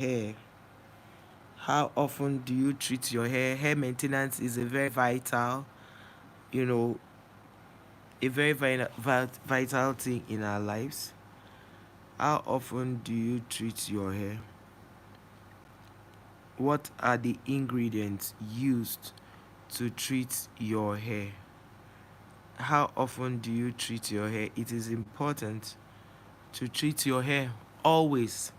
hair? How often do you treat your hair? Hair maintenance is a very vital, you know, a very vital thing in our lives. How often do you treat your hair? What are the ingredients used to treat your hair? How often do you treat your hair? It is important to treat your hair always.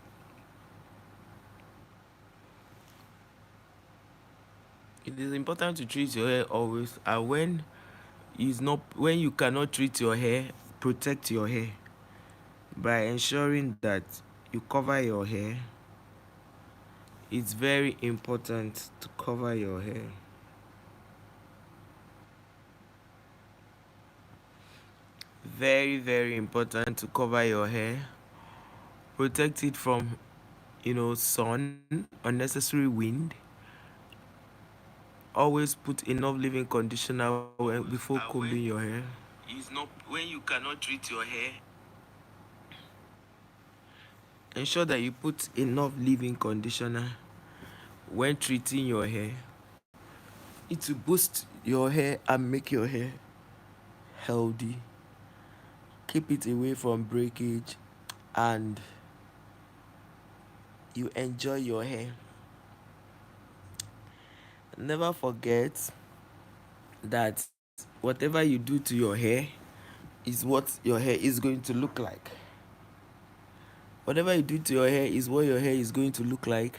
It is important to treat your hair always, and when you cannot treat your hair, protect your hair by ensuring that you cover your hair. It's very important to cover your hair. Very important to cover your hair. Protect it from, sun, unnecessary wind. Always put enough leave-in conditioner before combing your hair. Is not when you cannot treat your hair. Ensure that you put enough leave-in conditioner when treating your hair. It will boost your hair and make your hair healthy. Keep it away from breakage, and you enjoy your hair. Never forget that whatever you do to your hair is what your hair is going to look like. Whatever you do to your hair is what your hair is going to look like,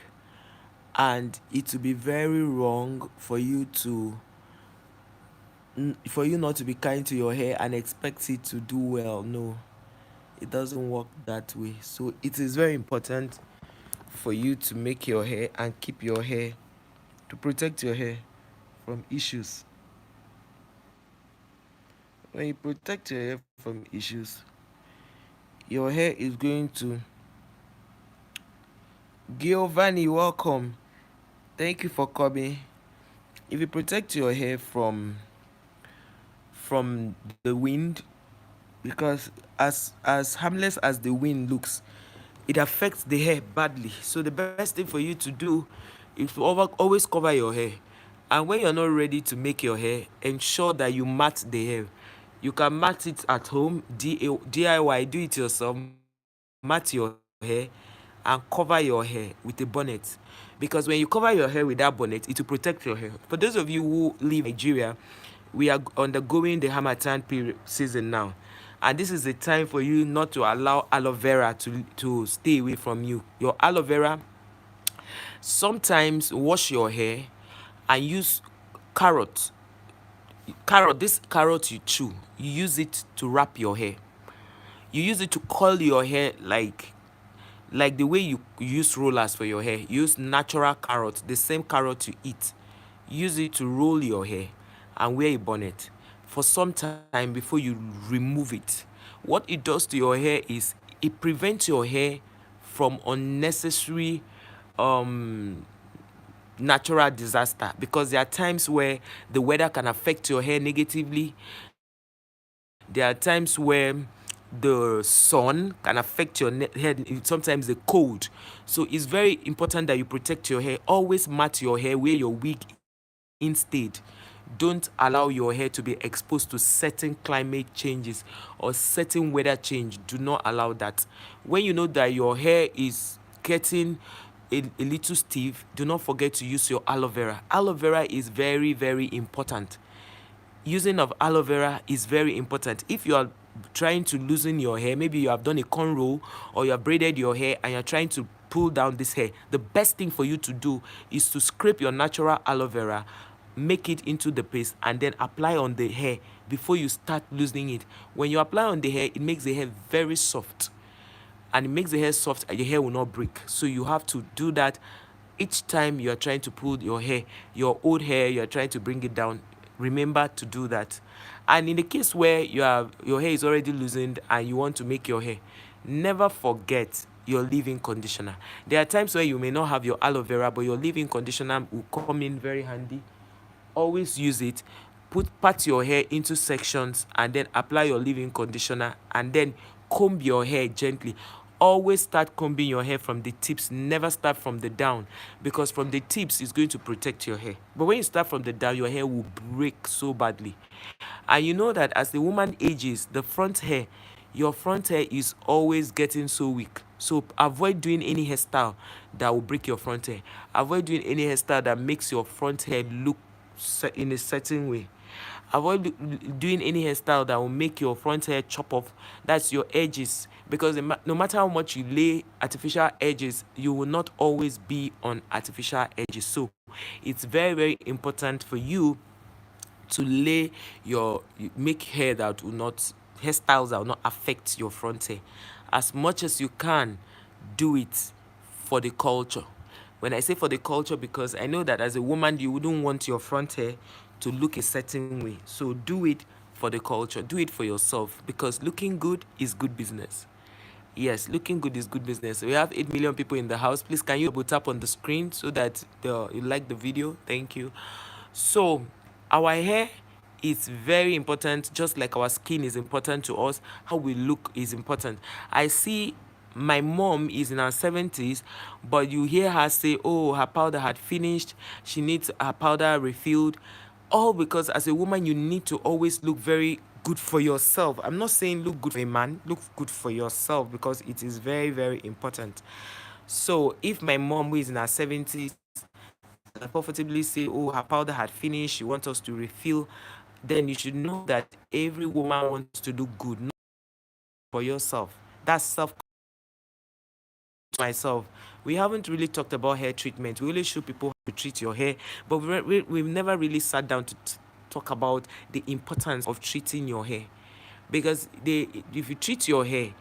and it will be very wrong for you not to be kind to your hair and expect it to do well. No, it doesn't work that way. So it is very important for you to make your hair and keep your hair, to protect your hair from issues. When you protect your hair from issues, your hair is going to... Giovanni, welcome. Thank you for coming. If you protect your hair from the wind, because as harmless as the wind looks, it affects the hair badly. So the best thing for you to do is to always cover your hair. And when you're not ready to make your hair, ensure that you mat the hair. You can mat it at home, DIY, do it yourself. Mat your hair and cover your hair with a bonnet, because when you cover your hair with that bonnet, it will protect your hair. For those of you who live in Nigeria, we are undergoing the Harmattan period season now, and this is the time for you not to allow aloe vera to stay away from you. Your aloe vera, sometimes wash your hair and use carrot. This carrot you chew, you use it to wrap your hair. You use it to curl your hair like the way you use rollers for your hair. Use natural carrot, the same carrot you eat. Use it to roll your hair and wear a bonnet for some time before you remove it. What it does to your hair is it prevents your hair from unnecessary natural disaster, because there are times where the weather can affect your hair negatively. There are times where the sun can affect your head, sometimes the cold. So it's very important that you protect your hair. Always mat your hair, wear your wig instead. Don't allow your hair to be exposed to certain climate changes or certain weather change. Do not allow that. When you know that your hair is getting a little stiff, do not forget to use your aloe vera. Aloe vera is very important. Using of aloe vera is very important. If you are trying to loosen your hair, maybe you have done a cornrow or you have braided your hair and you're trying to pull down this hair, the best thing for you to do is to scrape your natural aloe vera, make it into the paste, and then apply on the hair before you start loosening it. When you apply on the hair, it makes the hair very soft, and it makes the hair soft and your hair will not break. So you have to do that each time you are trying to pull your hair, your old hair, you are trying to bring it down. Remember to do that. And in the case where your hair is already loosened and you want to make your hair, never forget your leave-in conditioner. There are times where you may not have your aloe vera, but your leave-in conditioner will come in very handy. Always use it. Part your hair into sections and then apply your leave-in conditioner, and then comb your hair gently. always start combing your hair from the tips, never start from the down, because from the tips is going to protect your hair. But when you start from the down, your hair will break so badly. And you know that as the woman ages, the front hair, your front hair is always getting so weak. So avoid doing any hairstyle that will break your front hair. Avoid doing any hairstyle that makes your front hair look in a certain way. Avoid doing any hairstyle that will make your front hair chop off. That's your edges. Because no matter how much you lay artificial edges, you will not always be on artificial edges. So it's very, very important for you to make hair that will not, hairstyles that will not affect your front hair. As much as you can, do it for the culture. When I say for the culture, because I know that as a woman, you wouldn't want your front hair to look a certain way. So do it for the culture. Do it for yourself, because looking good is good business. Yes, looking good is good business. We have 8 million people in the house. Please, can you double tap on the screen so that you like the video? Thank you. So our hair is very important, just like our skin is important to us. How we look is important. I see my mom is in her 70s, but you hear her say, oh, her powder had finished, she needs her powder refilled. All because as a woman, you need to always look very good for yourself. I'm not saying look good for a man, look good for yourself, because it is very, very important. So if my mom, who is in her 70s, can comfortably say, oh, her powder had finished, she wants us to refill, then you should know that every woman wants to do good, not for yourself. That's self. Myself, we haven't really talked about hair treatment. We really show people how to treat your hair, but we've never really sat down to talk about the importance of treating your hair. Because if you treat your hair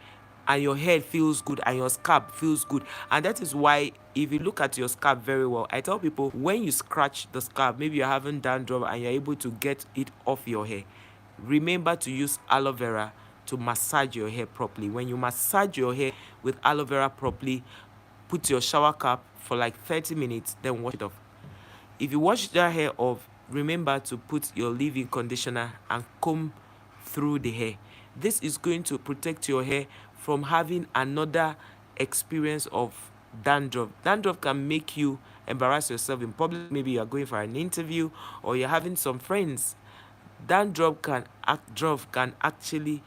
and your hair feels good and your scalp feels good, and that is why if you look at your scalp very well, I tell people, when you scratch the scalp, maybe you're having dandruff and you're able to get it off your hair, remember to use aloe vera to massage your hair properly. When you massage your hair with aloe vera properly, put your shower cap for like 30 minutes, then wash it off. If you wash that hair off, remember to put your leave-in conditioner and comb through the hair. This is going to protect your hair from having another experience of dandruff. Dandruff can make you embarrass yourself in public. Maybe you're going for an interview or you're having some friends. Dandruff can actually,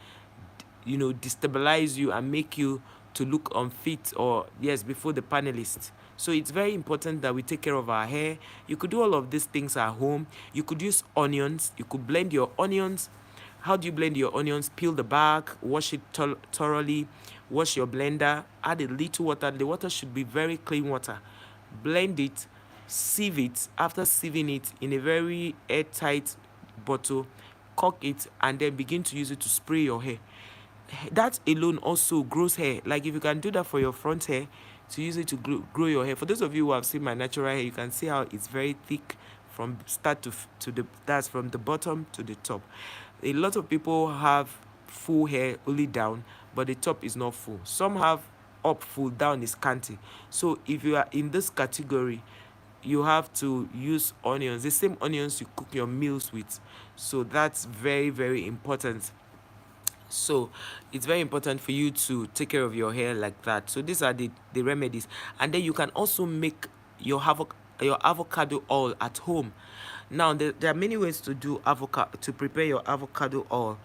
destabilize you and make you to look unfit, or yes, before the panelists. So it's very important that we take care of our hair. You could do all of these things at home. You could use onions. You could blend your onions. How do you blend your onions? Peel the bark, wash it thoroughly, wash your blender, add a little water. The water should be very clean water. Blend it, sieve it. After sieving it in a very airtight bottle, cork it, and then begin to use it to spray your hair. That alone also grows hair. Like if you can do that for your front hair, to use it to grow your hair. For those of you who have seen my natural hair, you can see how it's very thick from start that's from the bottom to the top. A lot of people have full hair only down, but the top is not full. Some have up full, down is scanty. So if you are in this category, you have to use onions, the same onions you cook your meals with. So that's very, very important. So it's very important for you to take care of your hair like that. So these are the remedies. And then you can also make your avocado oil at home. Now there are many ways to prepare your avocado oil.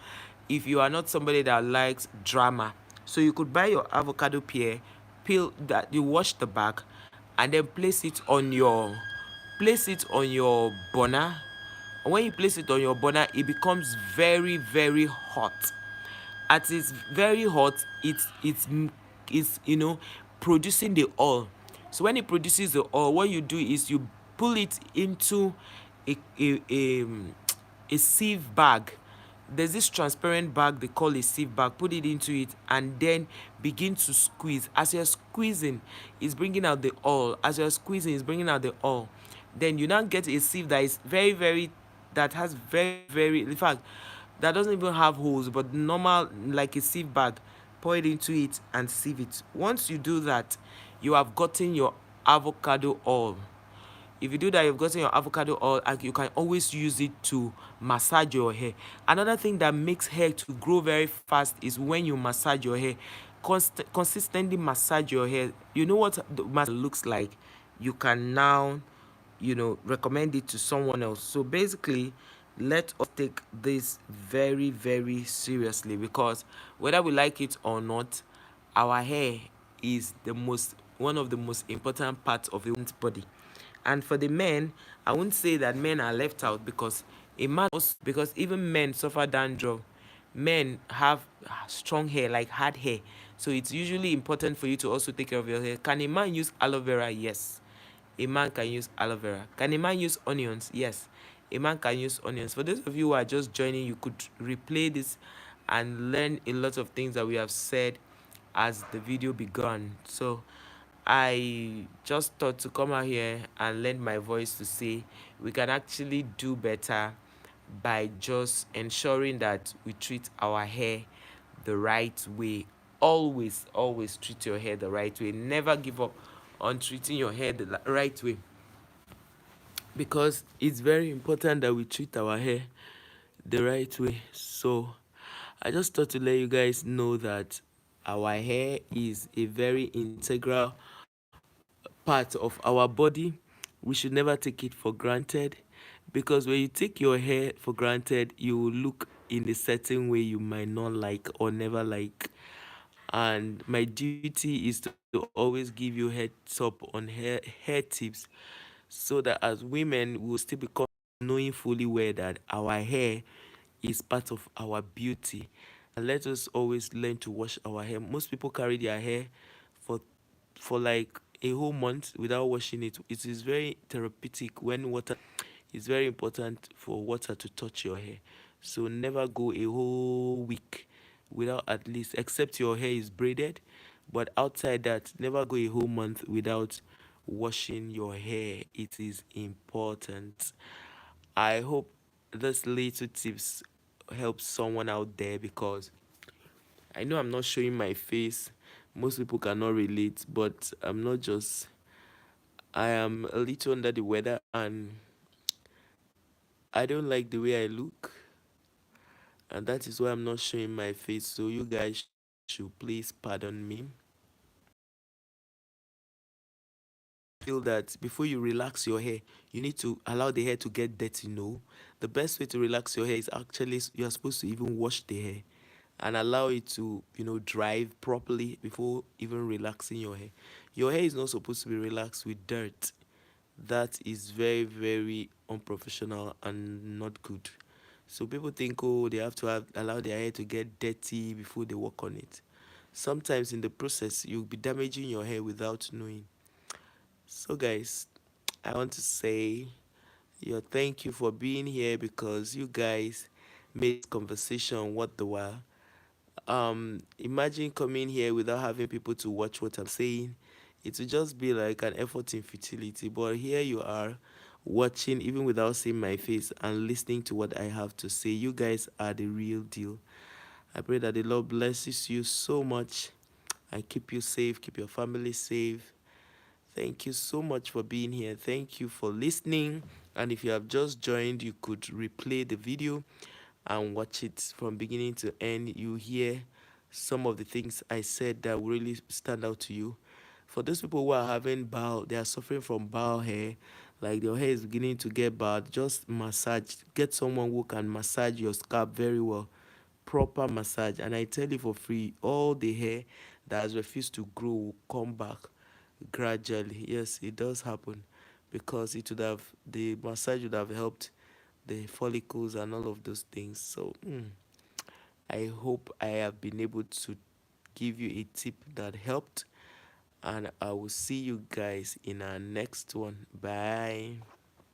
If you are not somebody that likes drama, so you could buy your avocado peel that, you wash the back, and then place it on your burner. When you place it on your burner, it becomes very, very hot. At it's very hot, it's producing the oil. So when it produces the oil, what you do is you pull it into a sieve bag. There's this transparent bag they call a sieve bag. Put it into it and then begin to squeeze. As you're squeezing, it's bringing out the oil. As you're squeezing, it's bringing out the oil. Then you now get a sieve that is very, very, that has very, very, in fact, that doesn't even have holes, but normal, like a sieve bag. Pour it into it and sieve it. Once you do that, you have gotten your avocado oil. If you do that, you've gotten your avocado oil, and you can always use it to massage your hair. Another thing that makes hair to grow very fast is when you massage your hair. consistently massage your hair. You know what the massage looks like? You can now, recommend it to someone else. So basically, let us take this very, very seriously, because whether we like it or not, our hair is the most one of the most important parts of a woman's body. And for the men, I won't say that men are left out, because a man also, because even men suffer dandruff. Men have strong hair, like hard hair, so it's usually important for you to also take care of your hair. Can a man use aloe vera? Yes, a man can use aloe vera. Can a man use onions? Yes, a man can use onions. For those of you who are just joining, you could replay this and learn a lot of things that we have said as the video began. So I just thought to come out here and lend my voice to say we can actually do better by just ensuring that we treat our hair the right way. Always, always treat your hair the right way. Never give up on treating your hair the right way, because it's very important that we treat our hair the right way. So I just thought to let you guys know that our hair is a very integral part of our body. We should never take it for granted, because when you take your hair for granted, you will look in a certain way you might not like or never like. And my duty is to always give you heads up on hair tips, so that as women we will still become knowing fully well that our hair is part of our beauty. And let us always learn to wash our hair. Most people carry their hair for like a whole month without washing it. It is very therapeutic when water is very important for water to touch your hair. So never go a whole week without, at least, except your hair is braided, but outside that, never go a whole month without washing your hair. It is important. I hope this little tips help someone out there, because I know I'm not showing my face. Most people cannot relate, but I am a little under the weather, and I don't like the way I look. And that is why I'm not showing my face. So you guys should please pardon me. Feel that before you relax your hair, you need to allow the hair to get dirty. No, the best way to relax your hair is actually, you're supposed to even wash the hair and allow it to, dry properly before even relaxing your hair. Your hair is not supposed to be relaxed with dirt. That is very, very unprofessional and not good. So people think, oh, they have to allow their hair to get dirty before they work on it. Sometimes in the process, you'll be damaging your hair without knowing. So guys, I want to say thank you for being here, because you guys made this conversation worth the while. Imagine coming here without having people to watch what I'm saying. It would just be like an effort in futility. But here you are, watching even without seeing my face and listening to what I have to say. You guys are the real deal. I pray that the Lord blesses you so much and keep you safe, keep your family safe. Thank you so much for being here. Thank you for listening. And if you have just joined, you could replay the video and watch it from beginning to end. You hear some of the things I said that will really stand out to you. For those people who are having bowel, they are suffering from bowel hair, like your hair is beginning to get bad, just massage. Get someone who can massage your scalp very well. Proper massage. And I tell you for free, all the hair that has refused to grow will come back gradually. Yes, it does happen, because the massage would have helped the follicles and all of those things. So I hope I have been able to give you a tip that helped, and I will see you guys in our next one. Bye.